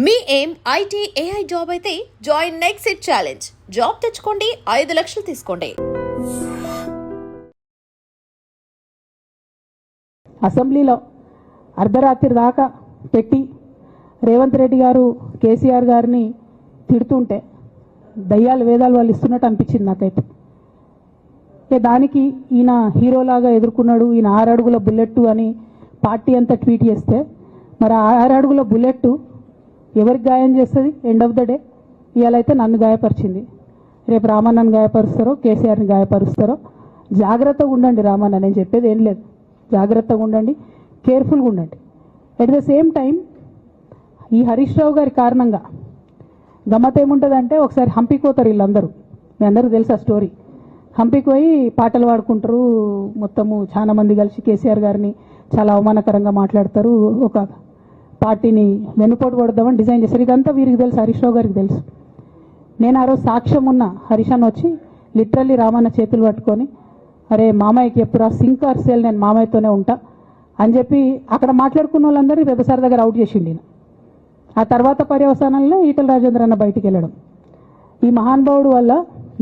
మీ ఏం IT AI job అయితే join next it challenge. Job తెచ్చుకోండి, 5 లక్షలు తీసుకోండి. అసెంబ్లీలో అర్ధరాత్రి దాకా పెట్టి రేవంత్ రెడ్డి గారు కేసీఆర్ గారిని తిడుతుంటే దయ్యాలు వేదాలు వాళ్ళు ఇస్తున్నట్టు అనిపించింది నాకైతే. దానికి ఈయన హీరోలాగా ఎదుర్కొన్నాడు, ఈయన 6 అడుగుల బుల్లెట్ అని పార్టీ అంతా ట్వీట్ చేస్తే, మరి 6 అడుగుల బుల్లెట్ ఎవరికి గాయం చేస్తుంది? ఎండ్ ఆఫ్ ద డే ఇవాళైతే నన్ను గాయపరిచింది, రేపు రామన్నను గాయపరుస్తారో కేసీఆర్ని గాయపరుస్తారో. జాగ్రత్తగా ఉండండి రామన్న, నేను చెప్పేది ఏం లేదు, జాగ్రత్తగా ఉండండి, కేర్ఫుల్గా ఉండండి. ఎట్ ద సేమ్ టైం ఈ హరీష్ రావు గారి కారణంగా గమ్మత్ ఏముంటుందంటే, ఒకసారి హంపీకి పోతారు వీళ్ళందరూ, మీ అందరికీ తెలుసు ఆ స్టోరీ. హంపీకి పోయి పాటలు పాడుకుంటారు, మొత్తము చాలా మంది కలిసి కేసీఆర్ గారిని చాలా అవమానకరంగా మాట్లాడతారు, ఒక పార్టీని వెన్నుపోటు పడదామని డిజైన్ చేశారు. ఇదంతా వీరికి తెలుసు, హరీష్ రావు గారికి తెలుసు. నేను ఆ రోజు సాక్ష్యం ఉన్న హరీష్ అన్న వచ్చి లిటరల్లీ రామన్న చేతులు పట్టుకొని, అరే మామయ్యకి ఎప్పుడు సింక్ ఆర్ సేల్, నేను మామయ్యతోనే ఉంటా అని చెప్పి అక్కడ మాట్లాడుకున్న వాళ్ళందరినీ వెబసార్ దగ్గర అవుట్ చేసిండి. ఆ తర్వాత పర్యవసానంలో ఈటల రాజేంద్ర అన్న బయటికి వెళ్ళడం. ఈ మహానుభావుడు వల్ల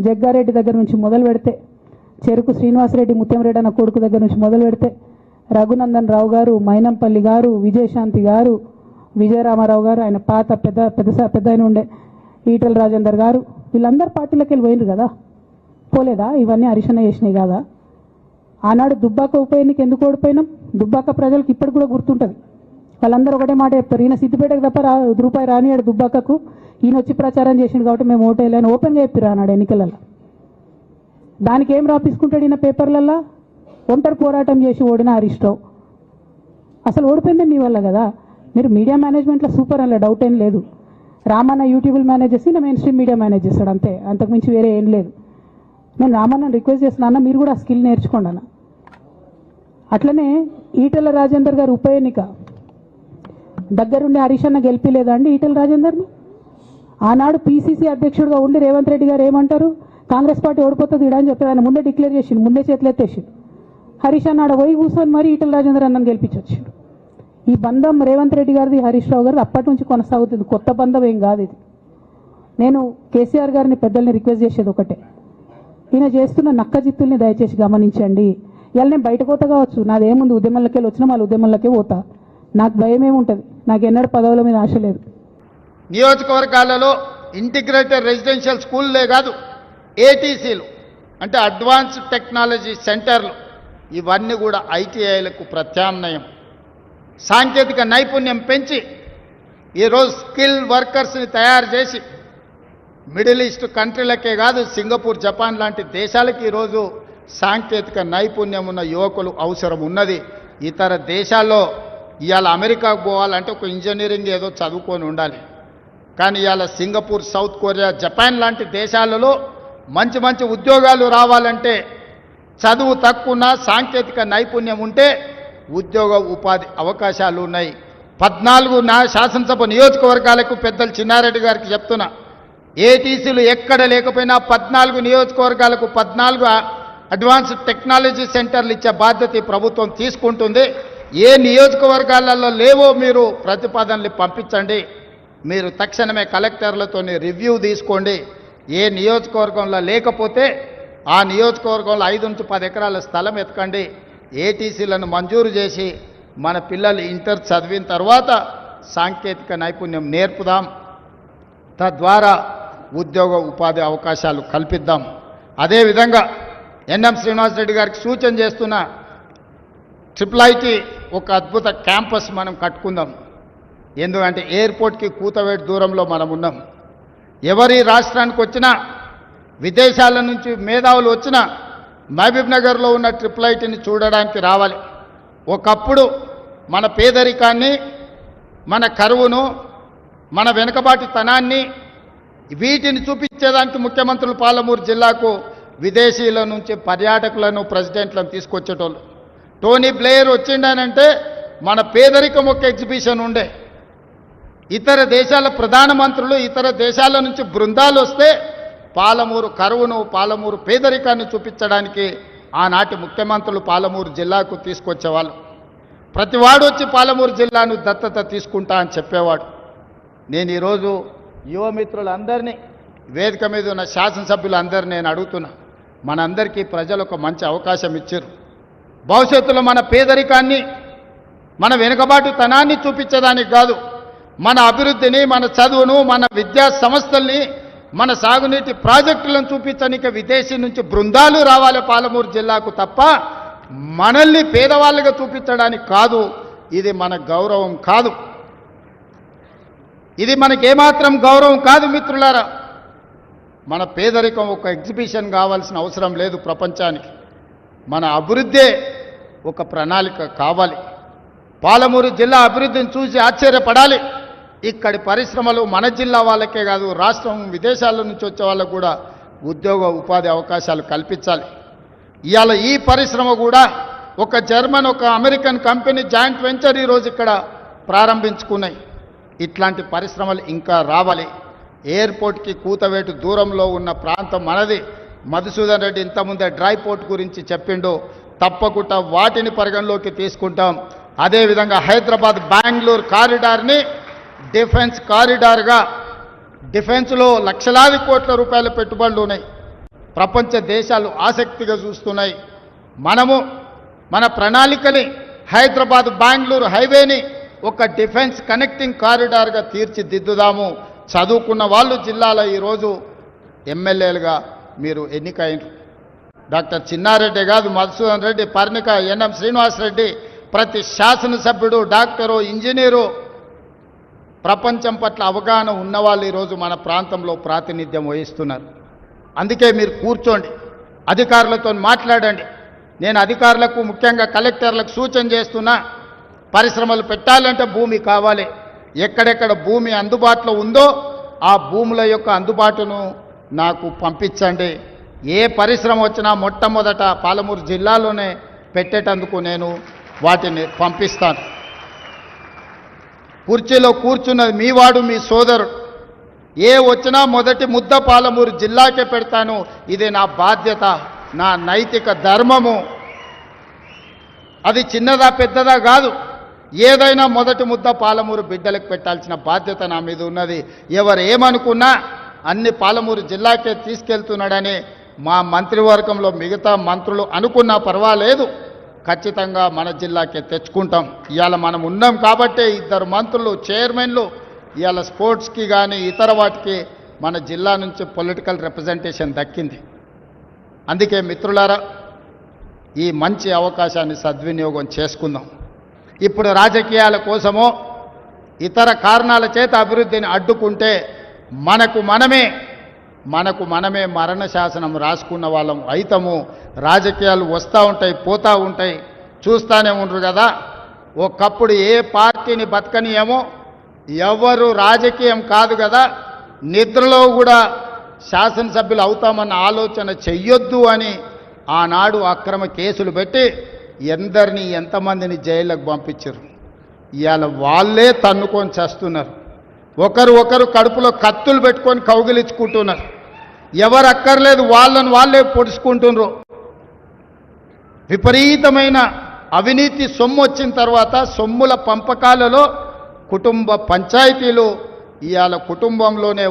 జగ్గారెడ్డి దగ్గర నుంచి మొదలు పెడితే, చెరుకు శ్రీనివాసరెడ్డి ముత్యంరెడ్డి అన్న కొడుకు దగ్గర నుంచి మొదలు పెడితే, రఘునందన్ రావు గారు, మైనంపల్లి గారు, విజయశాంతి గారు, విజయరామారావు గారు, ఆయన పాత పెద్ద ఆయన ఉండే ఈటల రాజేందర్ గారు, వీళ్ళందరూ పార్టీలకు వెళ్ళి పోయినారు కదా. పోలేదా? ఇవన్నీ హరీషన్న చేసినాయి కాదా? ఆనాడు దుబ్బాక ఉప ఎన్నిక ఎందుకు ఓడిపోయినాం? దుబ్బాక ప్రజలకు ఇప్పటికి కూడా గుర్తుంటుంది. వాళ్ళందరూ ఒకటే మాట చెప్తారు, ఈయన సిద్దిపేటకు తప్ప రూపాయి రానియాడు దుబ్బాకకు, ఈయన వచ్చి ప్రచారం చేసిండు కాబట్టి మేము ఓటేయాలని ఓపెన్గా చెప్పారు ఆనాడు ఎన్నికలలో. దానికి ఏం రాపించుకుంటాడు ఈయన పేపర్లల్లో? ఒంటరి పోరాటం చేసి ఓడిన హరీష్ రావు. అసలు ఓడిపోయింది మీ వల్ల కదా. మీరు మీడియా మేనేజ్మెంట్లో సూపర్, అలా డౌట్ ఏం లేదు. రామన్న యూట్యూబ్ మేనేజ్ చేసి నా మెయిన్ స్ట్రీమ్ మీడియా మేనేజ్ చేస్తాడు, అంతే, అంతకుమించి వేరే ఏం లేదు. నేను రామన్నని రిక్వెస్ట్ చేస్తున్నా, మీరు కూడా ఆ స్కిల్ నేర్చుకోండి అన్న. అట్లనే ఈటల రాజేందర్ గారు ఉప ఎన్నిక దగ్గరుండి హరీష్ అన్న గెలిపిలేదా అండి ఈటల రాజేందర్ని? ఆనాడు పీసీసీ అధ్యక్షుడిగా ఉండి రేవంత్ రెడ్డి గారు ఏమంటారు, కాంగ్రెస్ పార్టీ ఓడిపోతుంది ఇడా అని చెప్పి ఆయన ముందే డిక్లేర్ చేసిండు, ముందే చేతులు ఎత్తేసిండు. హరీష్ అన్నాడు పోయి కూర్చొని మరి ఈటల రాజేందర్ అన్నని గెలిపించొచ్చిండు. ఈ బంధం రేవంత్ రెడ్డి గారిది హరీష్ రావు గారిది అప్పటి నుంచి కొనసాగుతుంది, కొత్త బంధం ఏం కాదు ఇది. నేను కేసీఆర్ గారిని పెద్దల్ని రిక్వెస్ట్ చేసేది ఒకటే, ఈయన చేస్తున్న నక్కజిత్తుల్ని దయచేసి గమనించండి. ఇవాళ నేను బయట పోతా కావచ్చు, నాదేముంది, ఉద్యమంలోకి వెళ్ళి వచ్చినా వాళ్ళ ఉద్యమంలోకే పోతా, నాకు భయం ఏముంటుంది, నాకు ఎన్నడూ పదవుల మీద ఆశ లేదు. నియోజకవర్గాలలో ఇంటిగ్రేటెడ్ రెసిడెన్షియల్ స్కూల్లే కాదు, ఏటీసీలు అంటే అడ్వాన్స్డ్ టెక్నాలజీ సెంటర్లు, ఇవన్నీ కూడా ఐటీఐలకు ప్రత్యామ్నాయం. సాంకేతిక నైపుణ్యం పెంచి ఈరోజు స్కిల్ వర్కర్స్ని తయారు చేసి మిడిల్ ఈస్ట్ కంట్రీలకే కాదు, సింగపూర్, జపాన్ లాంటి దేశాలకి ఈరోజు సాంకేతిక నైపుణ్యం ఉన్న యువకులు అవసరం ఉన్నది. ఇతర దేశాల్లో ఇవాళ అమెరికాకు పోవాలంటే ఒక ఇంజనీరింగ్ ఏదో చదువుకొని ఉండాలి, కానీ ఇవాళ సింగపూర్, సౌత్ కొరియా, జపాన్ లాంటి దేశాలలో మంచి మంచి ఉద్యోగాలు రావాలంటే చదువు తక్కువ సాంకేతిక నైపుణ్యం ఉంటే ఉద్యోగ ఉపాధి అవకాశాలు ఉన్నాయి. 14 శాసనసభ నియోజకవర్గాలకు పెద్దలు చిన్నారెడ్డి గారికి చెప్తున్నా, ఏటీసీలు ఎక్కడ లేకపోయినా 14 నియోజకవర్గాలకు 14 అడ్వాన్స్డ్ టెక్నాలజీ సెంటర్లు ఇచ్చే బాధ్యత ప్రభుత్వం తీసుకుంటుంది. ఏ నియోజకవర్గాలలో లేవో మీరు ప్రతిపాదనలు పంపించండి, మీరు తక్షణమే కలెక్టర్లతో రివ్యూ తీసుకోండి. ఏ నియోజకవర్గంలో లేకపోతే ఆ నియోజకవర్గంలో 5 నుంచి 10 ఎకరాల స్థలం ఎతకండి, ఏటీసీలను మంజూరు చేసి మన పిల్లలు ఇంటర్ చదివిన తర్వాత సాంకేతిక నైపుణ్యం నేర్పుదాం, తద్వారా ఉద్యోగ ఉపాధి అవకాశాలు కల్పిద్దాం. అదేవిధంగా ఎన్ఎం శ్రీనివాసరెడ్డి గారికి సూచన చేస్తున్న IIIT ఒక అద్భుత క్యాంపస్ మనం కట్టుకుందాం. ఎందుకంటే ఎయిర్పోర్ట్కి కూతవేటు దూరంలో మనం ఉన్నాం. ఎవరి రాష్ట్రానికి వచ్చినా, విదేశాల నుంచి మేధావులు వచ్చినా మహబూబ్ నగర్లో ఉన్న IIITని చూడడానికి రావాలి. ఒకప్పుడు మన పేదరికాన్ని, మన కరువును, మన వెనుకబాటుతనాన్ని వీటిని చూపించేదానికి ముఖ్యమంత్రులు పాలమూరు జిల్లాకు విదేశీయుల నుంచి పర్యాటకులను, ప్రెసిడెంట్లను తీసుకొచ్చేటోళ్ళు. టోనీ బ్లేయర్ వచ్చిండానంటే మన పేదరికం ఒక ఎగ్జిబిషన్ ఉండే, ఇతర దేశాల ప్రధానమంత్రులు, ఇతర దేశాల నుంచి బృందాలు వస్తే పాలమూరు కరువును, పాలమూరు పేదరికాన్ని చూపించడానికి ఆనాటి ముఖ్యమంత్రులు పాలమూరు జిల్లాకు తీసుకొచ్చేవాళ్ళు. ప్రతివాడు వచ్చి పాలమూరు జిల్లాను దత్తత తీసుకుంటా అని చెప్పేవాడు. నేను ఈరోజు యువమిత్రులందరినీ వేదిక మీద ఉన్న శాసనసభ్యులందరినీ నేను అడుగుతున్నా, మనందరికీ ప్రజలు ఒక మంచి అవకాశం ఇచ్చారు. భవిష్యత్తులో మన పేదరికాన్ని, మన వెనుకబాటుతనాన్ని చూపించడానికి కాదు, మన అభివృద్ధిని, మన చదువును, మన విద్యా సంస్థల్ని, మన సాగునీటి ప్రాజెక్టులను చూపించడానికి విదేశీ నుంచి బృందాలు రావాలి పాలమూరు జిల్లాకు తప్ప మనల్ని పేదవాళ్ళుగా చూపించడానికి కాదు. ఇది మన గౌరవం కాదు, ఇది మనకేమాత్రం గౌరవం కాదు మిత్రులారా. మన పేదరికం ఒక ఎగ్జిబిషన్ కావాల్సిన అవసరం లేదు ప్రపంచానికి. మన అభివృద్ధే ఒక ప్రణాళిక కావాలి. పాలమూరు జిల్లా అభివృద్ధిని చూసి ఆశ్చర్యపడాలి. ఇక్కడి పరిశ్రమలు మన జిల్లా వాళ్ళకే కాదు, రాష్ట్రం విదేశాల నుంచి వచ్చే వాళ్ళకు కూడా ఉద్యోగ ఉపాధి అవకాశాలు కల్పించాలి. ఇవాళ ఈ పరిశ్రమ కూడా ఒక జర్మన్, ఒక అమెరికన్ కంపెనీ జాయింట్ వెంచర్ ఈరోజు ఇక్కడ ప్రారంభించుకున్నాయి. ఇట్లాంటి పరిశ్రమలు ఇంకా రావాలి. ఎయిర్పోర్ట్కి కూతవేటు దూరంలో ఉన్న ప్రాంతం మనది. మధుసూదన్ రెడ్డి ఇంతకుముందే డ్రై పోర్ట్ గురించి చెప్పిండు, తప్పకుండా వాటిని పరిగణలోకి తీసుకుంటాం. అదేవిధంగా హైదరాబాద్ బెంగళూరు కారిడార్ని డిఫెన్స్ కారిడార్గా, డిఫెన్స్లో లక్షలాది కోట్ల రూపాయల పెట్టుబడులు ఉన్నాయి. ప్రపంచ దేశాలు ఆసక్తిగా చూస్తున్నాయి. మనము మన ప్రణాళికని హైదరాబాద్ బెంగళూరు హైవేని ఒక డిఫెన్స్ కనెక్టింగ్ కారిడార్గా తీర్చిదిద్దుదాము. చదువుకున్న వాళ్ళు జిల్లాలో ఈరోజు ఎమ్మెల్యేలుగా మీరు ఎన్నికైనరు. డాక్టర్ చిన్నారెడ్డి కాదు, మధుసూదన్ రెడ్డి, పర్ణిక, ఎన్ఎం శ్రీనివాసరెడ్డి, ప్రతి శాసనసభ్యుడు, డాక్టరు, ఇంజనీరు, ప్రపంచం పట్ల అవగాహన ఉన్నవాళ్ళు ఈరోజు మన ప్రాంతంలో ప్రాతినిధ్యం వహిస్తున్నారు. అందుకే మీరు కూర్చోండి, అధికారులతో మాట్లాడండి. నేను అధికారులకు, ముఖ్యంగా కలెక్టర్లకు సూచన చేస్తున్నా, పరిశ్రమలు పెట్టాలంటే భూమి కావాలి. ఎక్కడెక్కడ భూమి అందుబాటులో ఉందో ఆ భూముల యొక్క అందుబాటును నాకు పంపించండి. ఏ పరిశ్రమ వచ్చినా మొట్టమొదట పాలమూరు జిల్లాలోనే పెట్టేటందుకు నేను వాటిని పంపిస్తాను. కుర్చీలో కూర్చున్నది మీ వాడు, మీ సోదరుడు. ఏ వచ్చినా మొదటి ముద్ద పాలమూరు జిల్లాకే పెడతాను. ఇది నా బాధ్యత, నా నైతిక ధర్మము. అది చిన్నదా పెద్దదా కాదు, ఏదైనా మొదటి ముద్ద పాలమూరు బిడ్డలకు పెట్టాల్సిన బాధ్యత నా మీద ఉన్నది. ఎవరు ఏమనుకున్నా అన్ని పాలమూరు జిల్లాకే తీసుకెళ్తున్నాడని మా మంత్రివర్గంలో మిగతా మంత్రులు అనుకున్నా పర్వాలేదు, ఖచ్చితంగా మన జిల్లాకే తెచ్చుకుంటాం. ఇవాళ మనం ఉన్నాం కాబట్టే 2 మంత్రులు, చైర్మన్లు ఇవాళ స్పోర్ట్స్కి కానీ ఇతర వాటికి మన జిల్లా నుంచి పొలిటికల్ రిప్రజెంటేషన్ దక్కింది. అందుకే మిత్రులారా, ఈ మంచి అవకాశాన్ని సద్వినియోగం చేసుకుందాం. ఇప్పుడు రాజకీయాల కోసమో ఇతర కారణాల చేత అభివృద్ధిని అడ్డుకుంటే మనకు మనమే మరణ శాసనం రాసుకున్న వాళ్ళం అయితము. రాజకీయాలు వస్తూ ఉంటాయి, పోతూ ఉంటాయి, చూస్తూనే ఉండరు కదా. ఒకప్పుడు ఏ పార్టీని బతకనియేమో, ఎవరు రాజకీయం కాదు కదా, నిద్రలో కూడా శాసనసభ్యులు అవుతామన్న ఆలోచన చెయ్యొద్దు అని ఆనాడు అక్రమ కేసులు పెట్టి ఎందరిని, ఎంతమందిని జైళ్ళకు పంపించారు. ఇవాళ వాళ్ళే తన్నుకొని చేస్తున్నారు. ఒకరు కడుపులో కత్తులు పెట్టుకొని కౌగిలించుకుంటున్నారు. ఎవరు అక్కర్లేదు, వాళ్ళని వాళ్ళే పొడుచుకుంటున్నారు. విపరీతమైన అవినీతి సొమ్ము వచ్చిన తర్వాత సొమ్ముల పంపకాలలో కుటుంబ పంచాయతీలు ఇవాళ కుటుంబంలోనే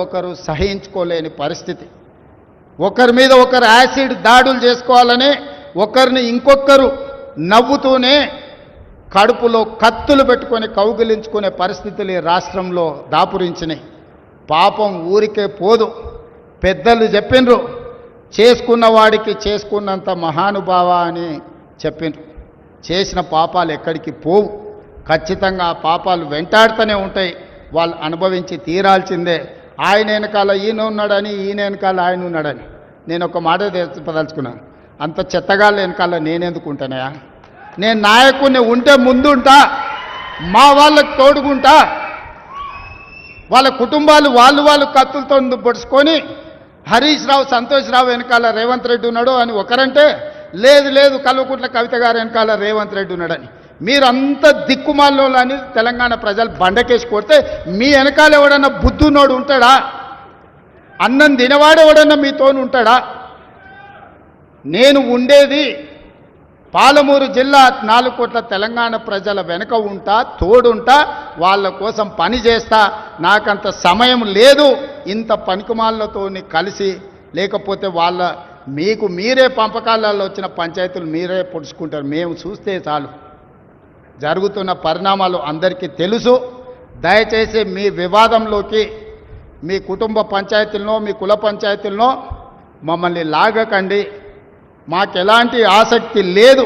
ఒకరు సహించుకోలేని పరిస్థితి. ఒకరి మీద ఒకరు యాసిడ్ దాడులు చేసుకోవాలని ఒకరిని ఇంకొకరు నవ్వుతూనే కడుపులో కత్తులు పెట్టుకొని కౌగిలించుకునే పరిస్థితులు ఈ రాష్ట్రంలో దాపురించినాయి. పాపం ఊరికే పోదు. పెద్దలు చెప్పిండ్రు, చేసుకున్న వాడికి చేసుకున్నంత మహానుభావ అని చెప్పిండ్రు. చేసిన పాపాలు ఎక్కడికి పోవు, ఖచ్చితంగా ఆ పాపాలు వెంటాడుతూనే ఉంటాయి. వాళ్ళు అనుభవించి తీరాల్సిందే. ఆయన వెనకాల ఈయన ఉన్నాడని, ఈయన వెనకాల ఆయన ఉన్నాడని నేను ఒక మాట చెప్పదలుచుకున్నాను. అంత చెత్తగాళ్ళ వెనకాల నేనెందుకు ఉంటానయా? నేను నాయకుడిని ఉంటే ముందుంటా, మా వాళ్ళకు తోడుకుంటా. వాళ్ళ కుటుంబాలు వాళ్ళు కత్తులతో పొడుచుకొని హరీష్ రావు, సంతోష్ రావు వెనకాల రేవంత్ రెడ్డి ఉన్నాడు అని ఒకరంటే, లేదు కల్వకుంట్ల కవిత గారు వెనకాల రేవంత్ రెడ్డి ఉన్నాడని. మీరంతా దిక్కుమాలని తెలంగాణ ప్రజలు బండకేసి కొడితే మీ వెనకాల ఎవడన్నా బుద్ధున్నోడు ఉంటాడా? అన్నం తినవాడు ఎవడన్నా మీతో ఉంటాడా? నేను ఉండేది పాలమూరు జిల్లా 4 కోట్ల తెలంగాణ ప్రజల వెనుక ఉంటా, తోడుంటా, వాళ్ళ కోసం పని చేస్తా. నాకంత సమయం లేదు ఇంత పనికిమాలతోని కలిసి, లేకపోతే మీకు మీరే పంపకాలలో వచ్చిన పంచాయతీలు మీరే పొడుచుకుంటారు. మేము చూస్తే చాలు. జరుగుతున్న పరిణామాలు అందరికీ తెలుసు. దయచేసి మీ వివాదంలోకి మీ కుటుంబ పంచాయతీలను, మీ కుల పంచాయతీలను మమ్మల్ని లాగకండి. మాకు ఎలాంటి ఆసక్తి లేదు.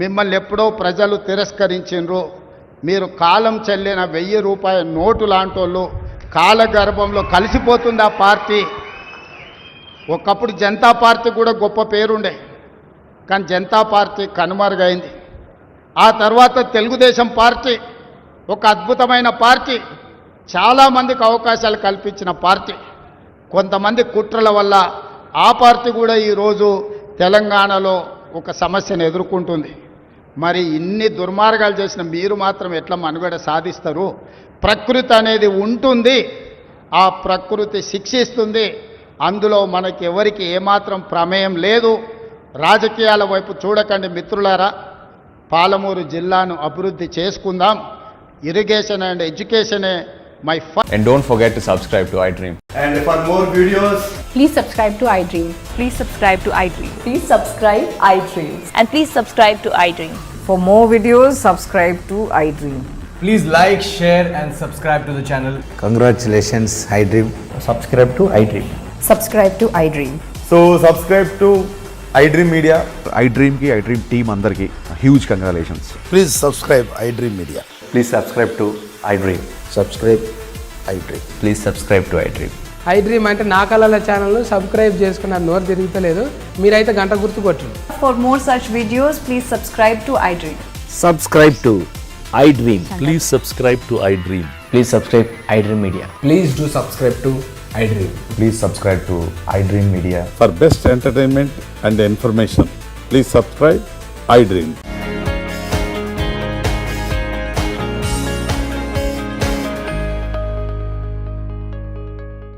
మిమ్మల్ని ఎప్పుడో ప్రజలు తిరస్కరించిండ్రు. మీరు కాలం చెల్లిన 1000 రూపాయల నోటు లాంటోళ్ళు. కాలగర్భంలో కలిసిపోతుంది ఆ పార్టీ. ఒకప్పుడు జనతా పార్టీ కూడా గొప్ప పేరుండే, కానీ జనతా పార్టీ కనుమరుగైంది. ఆ తర్వాత తెలుగుదేశం పార్టీ ఒక అద్భుతమైన పార్టీ, చాలామందికి అవకాశాలు కల్పించిన పార్టీ. కొంతమంది కుట్రల వల్ల ఆ పార్టీ కూడా ఈరోజు తెలంగాణలో ఒక సమస్యను ఎదుర్కొంటుంది. మరి ఇన్ని దుర్మార్గాలు చేసిన మీరు మాత్రం ఎట్లా మనుగడ సాధిస్తారు? ప్రకృతి అనేది ఉంటుంది, ఆ ప్రకృతి శిక్షిస్తుంది. అందులో మనకి ఎవరికి ఏమాత్రం ప్రమేయం లేదు. రాజకీయాల వైపు చూడకండి మిత్రులారా. పాలమూరు జిల్లాను అభివృద్ధి చేసుకుందాం. ఇరిగేషన్ అండ్ ఎడ్యుకేషనే my first. And don't forget to subscribe to iDream. And for more videos, Please subscribe to iDream. Please subscribe to iDream. Please subscribe iDream. And please subscribe to iDream. For more videos, subscribe to iDream. please like, share, and subscribe to the channel. Congratulations, iDream. Subscribe to iDream. Subscribe to iDream. So subscribe to iDream Media. iDream ki iDream team andarki huge congratulations. Please subscribe iDream Media. Please subscribe to iDream. Subscribe iDream. Please subscribe to iDream. iDream అంటే నా కళల channel subscribe చేసుకున్నారు. నోరు తిరుగుతలేదు, మీరైతే గంట గుర్తు కొట్టండి. For more such videos, please subscribe to iDream. Subscribe to iDream. Please subscribe to iDream. Please subscribe iDream Media. Please do subscribe to iDream. Please subscribe to iDream Media. For best entertainment and information, please subscribe iDream.